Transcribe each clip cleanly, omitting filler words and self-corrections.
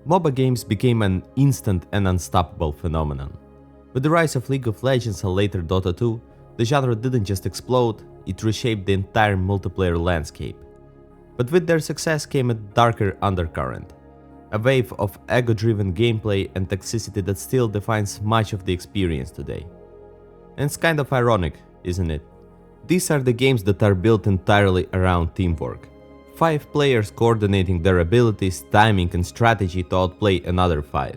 MOBA games became an instant and unstoppable phenomenon. With the rise of League of Legends and later Dota 2, the genre didn't just explode, it reshaped the entire multiplayer landscape. But with their success came a darker undercurrent, a wave of ego-driven gameplay and toxicity that still defines much of the experience today. And it's kind of ironic, isn't it? These are the games that are built entirely around teamwork. 5 players coordinating their abilities, timing and strategy to outplay another 5.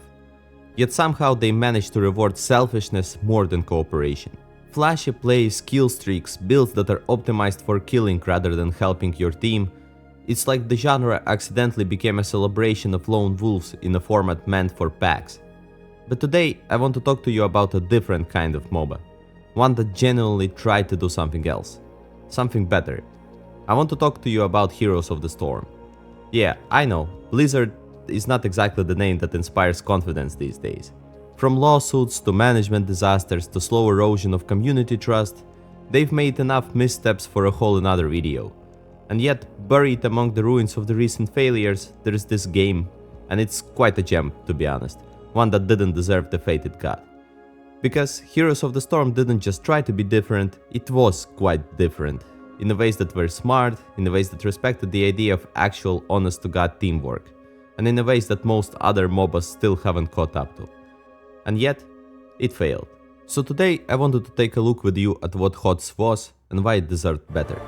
Yet somehow they manage to reward selfishness more than cooperation. Flashy plays, kill streaks, builds that are optimized for killing rather than helping your team. It's like the genre accidentally became a celebration of lone wolves in a format meant for packs. But today I want to talk to you about a different kind of MOBA. One that genuinely tried to do something else. Something better. I want to talk to you about Heroes of the Storm. Yeah, I know, Blizzard is not exactly the name that inspires confidence these days. From lawsuits to management disasters to slow erosion of community trust, they've made enough missteps for a whole another video. And yet, buried among the ruins of the recent failures, there is this game, and it's quite a gem, to be honest, one that didn't deserve the fate it got. Because Heroes of the Storm didn't just try to be different, it was quite different. In the ways that were smart, in the ways that respected the idea of actual honest-to-God teamwork, and in the ways that most other MOBAs still haven't caught up to. And yet, it failed. So today I wanted to take a look with you at what HOTS was and why it deserved better.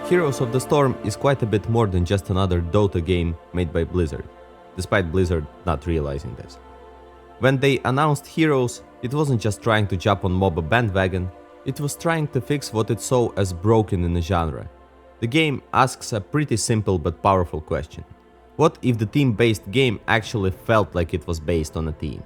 Heroes of the Storm is quite a bit more than just another Dota game made by Blizzard, despite Blizzard not realizing this. When they announced Heroes, it wasn't just trying to jump on MOBA bandwagon, it was trying to fix what it saw as broken in the genre. The game asks a pretty simple but powerful question. What if the team-based game actually felt like it was based on a team?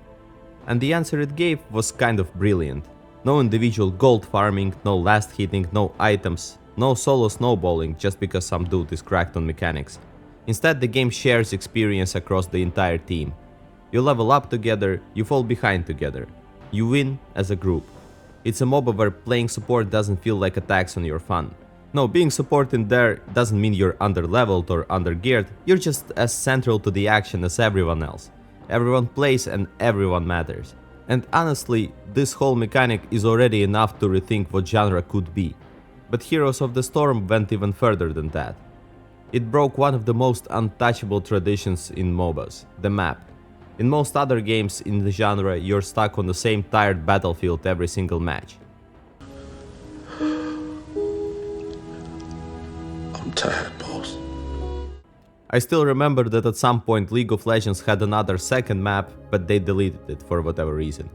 And the answer it gave was kind of brilliant. No individual gold farming, no last hitting, no items, no solo snowballing just because some dude is cracked on mechanics. Instead, the game shares experience across the entire team. You level up together, you fall behind together. You win as a group. It's a MOBA where playing support doesn't feel like a tax on your fun. No, being support in there doesn't mean you're under-leveled or under-geared, you're just as central to the action as everyone else. Everyone plays and everyone matters. And honestly, this whole mechanic is already enough to rethink what genre could be. But Heroes of the Storm went even further than that. It broke one of the most untouchable traditions in MOBAs, the map. In most other games in the genre, you're stuck on the same tired battlefield every single match. I'm tired, boss. I still remember that at some point League of Legends had another second map, but they deleted it for whatever reason.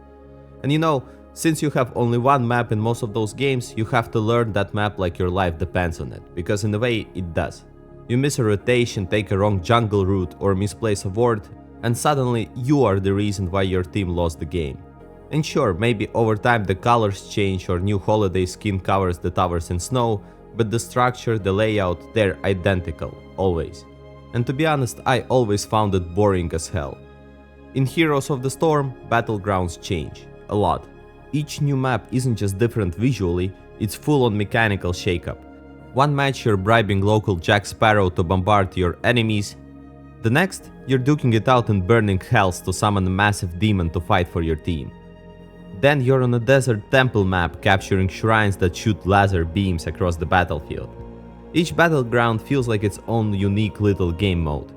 And you know, since you have only one map in most of those games, you have to learn that map like your life depends on it, because in a way it does. You miss a rotation, take a wrong jungle route or misplace a ward, and suddenly you are the reason why your team lost the game. And sure, maybe over time the colors change or new holiday skin covers the towers in snow, but the structure, the layout, they're identical, always. And to be honest, I always found it boring as hell. In Heroes of the Storm, battlegrounds change, a lot. Each new map isn't just different visually, it's full on mechanical shakeup. One match you're bribing local Jack Sparrow to bombard your enemies. The next, you're duking it out in burning hells to summon a massive demon to fight for your team. Then you're on a desert temple map capturing shrines that shoot laser beams across the battlefield. Each battleground feels like its own unique little game mode.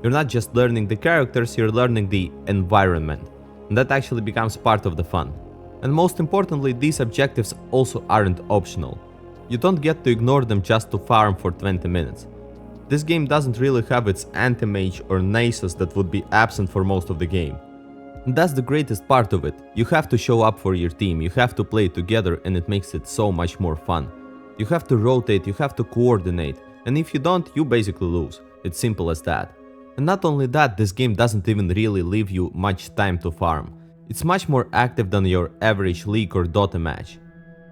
You're not just learning the characters, you're learning the environment, and that actually becomes part of the fun. And most importantly, these objectives also aren't optional. You don't get to ignore them just to farm for 20 minutes. This game doesn't really have its anti-mage or nasus that would be absent for most of the game. And that's the greatest part of it. You have to show up for your team, you have to play together, and it makes it so much more fun. You have to rotate, you have to coordinate, and if you don't, you basically lose. It's simple as that. And not only that, this game doesn't even really leave you much time to farm. It's much more active than your average League or Dota match.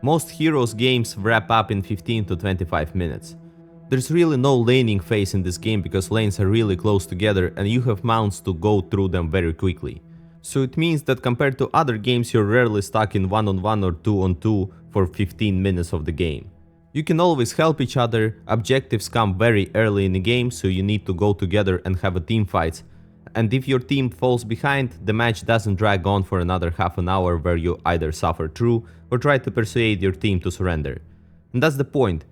Most Heroes games wrap up in 15 to 25 minutes. There's really no laning phase in this game because lanes are really close together and you have mounts to go through them very quickly. So it means that compared to other games, you're rarely stuck in 1-on-1 or 2-on-2 for 15 minutes of the game. You can always help each other, objectives come very early in the game, so you need to go together and have a team fight. And if your team falls behind, the match doesn't drag on for another half an hour where you either suffer through or try to persuade your team to surrender. And that's the point.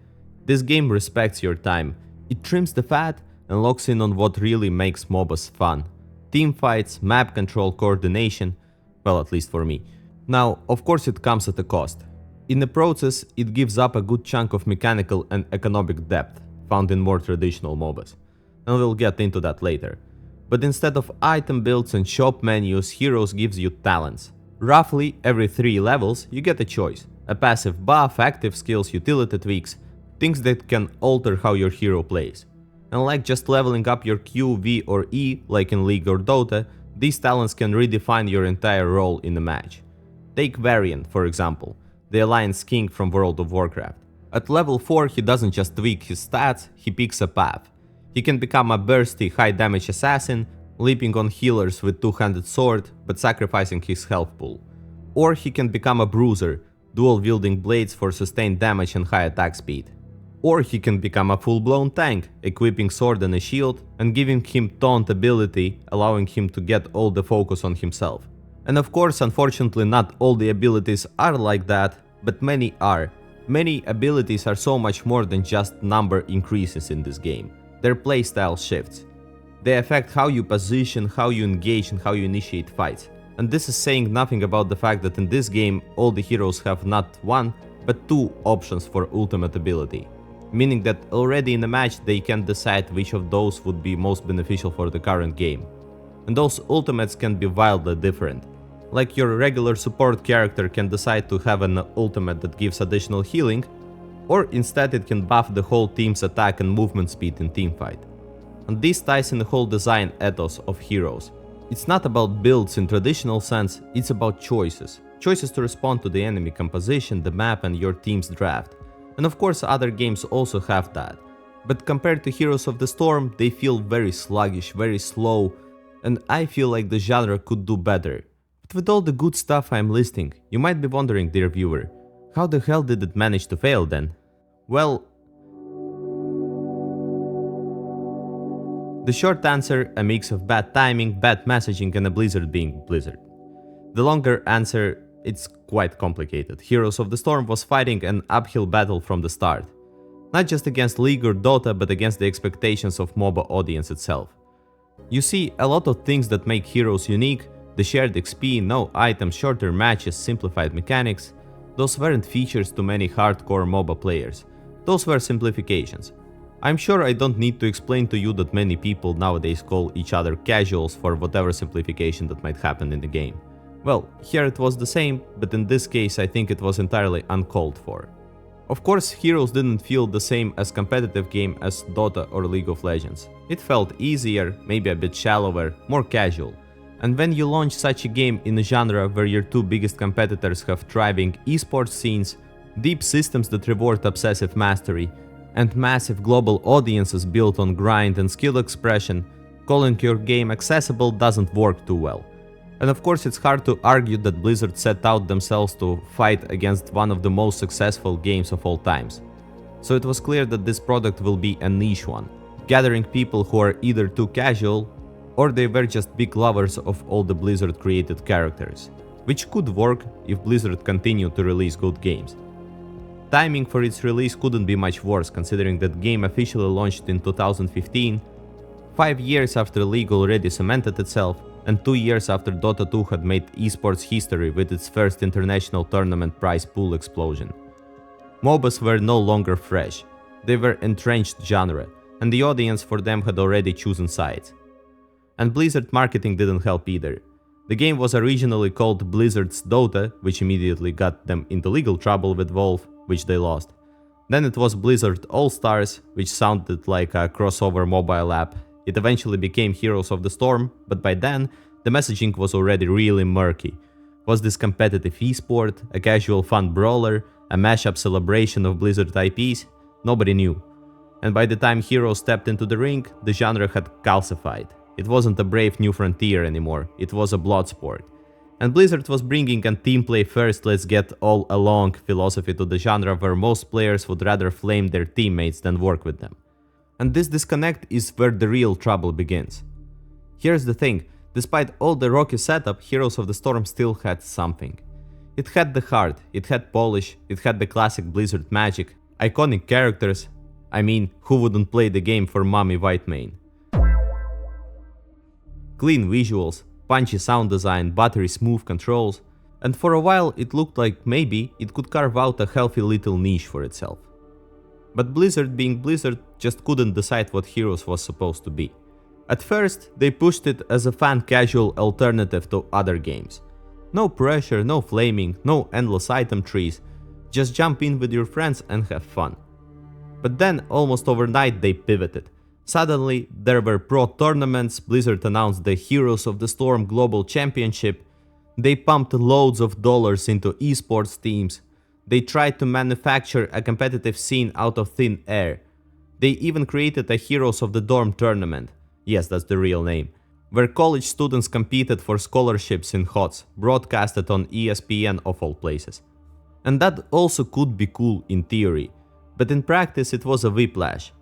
This game respects your time. It trims the fat and locks in on what really makes MOBAs fun. Team fights, map control, coordination, well, at least for me. Now, of course it comes at a cost. In the process, it gives up a good chunk of mechanical and economic depth found in more traditional MOBAs. And we'll get into that later. But instead of item builds and shop menus, Heroes gives you talents. Roughly every 3 levels you get a choice. A passive buff, active skills, utility tweaks, things that can alter how your hero plays. And like just leveling up your Q, V or E like in League or Dota, these talents can redefine your entire role in the match. Take Variant for example, the Alliance King from World of Warcraft. At level 4 he doesn't just tweak his stats, he picks a path. He can become a bursty high damage assassin, leaping on healers with two-handed sword but sacrificing his health pool. Or he can become a bruiser, dual wielding blades for sustained damage and high attack speed. Or he can become a full-blown tank, equipping sword and a shield and giving him taunt ability, allowing him to get all the focus on himself. And of course, unfortunately not all the abilities are like that, but many are. Many abilities are so much more than just number increases in this game. Their playstyle shifts. They affect how you position, how you engage and how you initiate fights. And this is saying nothing about the fact that in this game all the heroes have not 1 but 2 options for ultimate ability. Meaning that already in the match they can decide which of those would be most beneficial for the current game. And those ultimates can be wildly different. Like your regular support character can decide to have an ultimate that gives additional healing, or instead it can buff the whole team's attack and movement speed in teamfight. And this ties in the whole design ethos of Heroes. It's not about builds in traditional sense, it's about choices. Choices to respond to the enemy composition, the map and your team's draft. And of course other games also have that. But compared to Heroes of the Storm, they feel very sluggish, very slow, and I feel like the genre could do better. But with all the good stuff I'm listing, you might be wondering, dear viewer, how the hell did it manage to fail then? Well, the short answer, a mix of bad timing, bad messaging and a Blizzard being Blizzard. The longer answer, it's quite complicated. Heroes of the Storm was fighting an uphill battle from the start. Not just against League or Dota, but against the expectations of MOBA audience itself. You see, a lot of things that make Heroes unique, the shared XP, no items, shorter matches, simplified mechanics, those weren't features to many hardcore MOBA players. Those were simplifications. I'm sure I don't need to explain to you that many people nowadays call each other casuals for whatever simplification that might happen in the game. Well, here it was the same, but in this case I think it was entirely uncalled for. Of course, Heroes didn't feel the same as competitive game as Dota or League of Legends. It felt easier, maybe a bit shallower, more casual. And when you launch such a game in a genre where your 2 biggest competitors have thriving esports scenes, deep systems that reward obsessive mastery, and massive global audiences built on grind and skill expression, calling your game accessible doesn't work too well. And of course it's hard to argue that Blizzard set out themselves to fight against one of the most successful games of all times. So it was clear that this product will be a niche one, gathering people who are either too casual or they were just big lovers of all the Blizzard created characters, which could work if Blizzard continued to release good games. Timing for its release couldn't be much worse, considering that game officially launched in 2015, 5 years after League already cemented itself, and 2 years after Dota 2 had made esports history with its first international tournament prize pool explosion. MOBAs were no longer fresh, they were entrenched genre, and the audience for them had already chosen sides. And Blizzard marketing didn't help either. The game was originally called Blizzard's Dota, which immediately got them into legal trouble with Valve, which they lost. Then it was Blizzard All-Stars, which sounded like a crossover mobile app. It eventually became Heroes of the Storm, but by then, the messaging was already really murky. Was this competitive esport, a casual fun brawler, a mashup celebration of Blizzard IPs? Nobody knew. And by the time Heroes stepped into the ring, the genre had calcified. It wasn't a brave new frontier anymore, it was a blood sport. And Blizzard was bringing a team play first, let's get all along philosophy to the genre where most players would rather flame their teammates than work with them. And this disconnect is where the real trouble begins. Here's the thing, despite all the rocky setup, Heroes of the Storm still had something. It had the heart, it had polish, it had the classic Blizzard magic, iconic characters. I mean, who wouldn't play the game for Mommy Whitemane? Clean visuals, punchy sound design, buttery smooth controls, and for a while it looked like maybe it could carve out a healthy little niche for itself. But Blizzard being Blizzard just couldn't decide what Heroes was supposed to be. At first, they pushed it as a fan-casual alternative to other games. No pressure, no flaming, no endless item trees, just jump in with your friends and have fun. But then, almost overnight, they pivoted. Suddenly, there were pro tournaments, Blizzard announced the Heroes of the Storm Global Championship, they pumped loads of dollars into esports teams, they tried to manufacture a competitive scene out of thin air. They even created a Heroes of the Dorm tournament, yes, that's the real name, where college students competed for scholarships in HOTS, broadcasted on ESPN of all places. And that also could be cool in theory, but in practice it was a whiplash.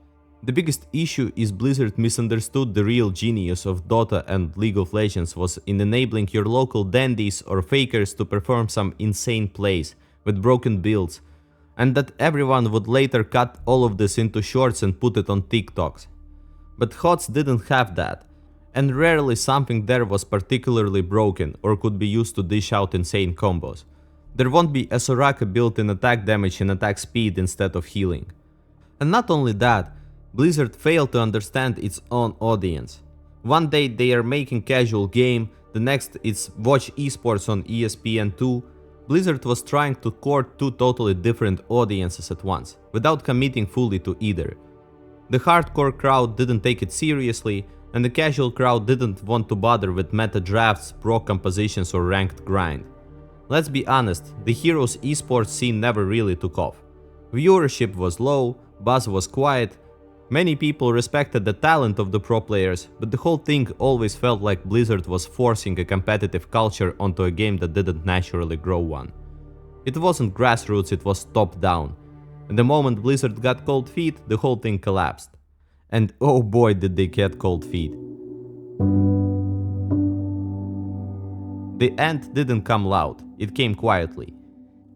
The biggest issue is Blizzard misunderstood the real genius of Dota and League of Legends was in enabling your local dandies or fakers to perform some insane plays with broken builds, and that everyone would later cut all of this into shorts and put it on TikToks. But HOTS didn't have that, and rarely something there was particularly broken or could be used to dish out insane combos. There won't be a Soraka built-in attack damage and attack speed instead of healing. And not only that, Blizzard failed to understand its own audience. One day they are making casual game, the next it's watch esports on ESPN2. Blizzard was trying to court two totally different audiences at once, without committing fully to either. The hardcore crowd didn't take it seriously, and the casual crowd didn't want to bother with meta drafts, pro compositions or ranked grind. Let's be honest, the Heroes esports scene never really took off. Viewership was low, buzz was quiet, many people respected the talent of the pro players, but the whole thing always felt like Blizzard was forcing a competitive culture onto a game that didn't naturally grow one. It wasn't grassroots, it was top-down. And the moment Blizzard got cold feet, the whole thing collapsed. And oh boy did they get cold feet. The end didn't come loud, it came quietly.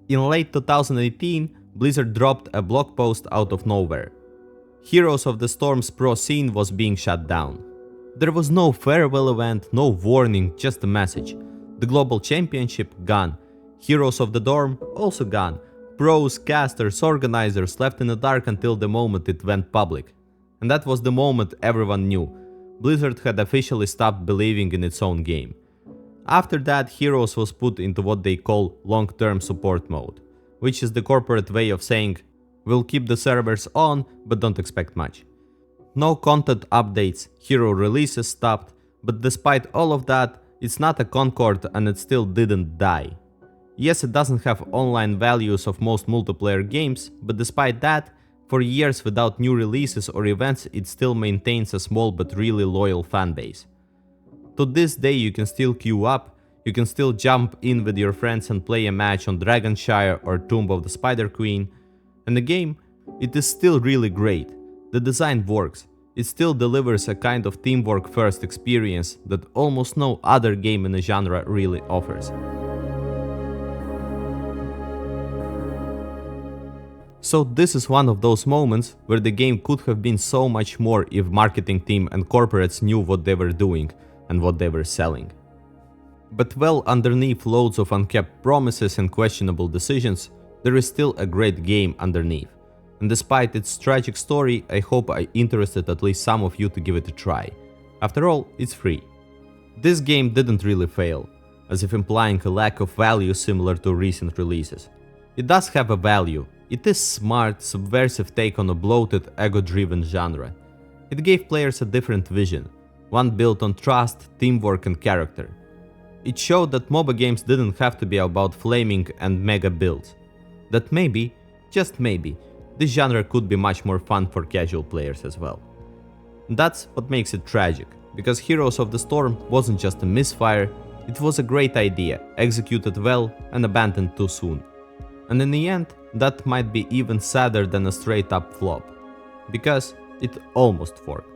In late 2018, Blizzard dropped a blog post out of nowhere. Heroes of the Storm's pro scene was being shut down. There was no farewell event, no warning, just a message. The global championship gone. Heroes of the Dorm also gone. Pros, casters, organizers left in the dark until the moment it went public. And that was the moment everyone knew. Blizzard had officially stopped believing in its own game. After that, Heroes was put into what they call long-term support mode, which is the corporate way of saying, we'll keep the servers on, but don't expect much. No content updates, hero releases stopped, but despite all of that, it's not a Concord and it still didn't die. Yes, it doesn't have online values of most multiplayer games, but despite that, for years without new releases or events, it still maintains a small but really loyal fanbase. To this day you can still queue up, you can still jump in with your friends and play a match on Dragonshire or Tomb of the Spider Queen, and the game, it is still really great. The design works, it still delivers a kind of teamwork first experience that almost no other game in the genre really offers. So this is one of those moments where the game could have been so much more if marketing team and corporates knew what they were doing and what they were selling. But well underneath loads of unkept promises and questionable decisions, there is still a great game underneath. And despite its tragic story, I hope I interested at least some of you to give it a try. After all, it's free. This game didn't really fail, as if implying a lack of value similar to recent releases. It does have a value. It is smart, subversive take on a bloated, ego-driven genre. It gave players a different vision, one built on trust, teamwork and character. It showed that MOBA games didn't have to be about flaming and mega builds. That maybe, just maybe, this genre could be much more fun for casual players as well. That's what makes it tragic, because Heroes of the Storm wasn't just a misfire, It was a great idea, executed well and abandoned too soon. And in the end, that might be even sadder than a straight up flop, because it almost worked.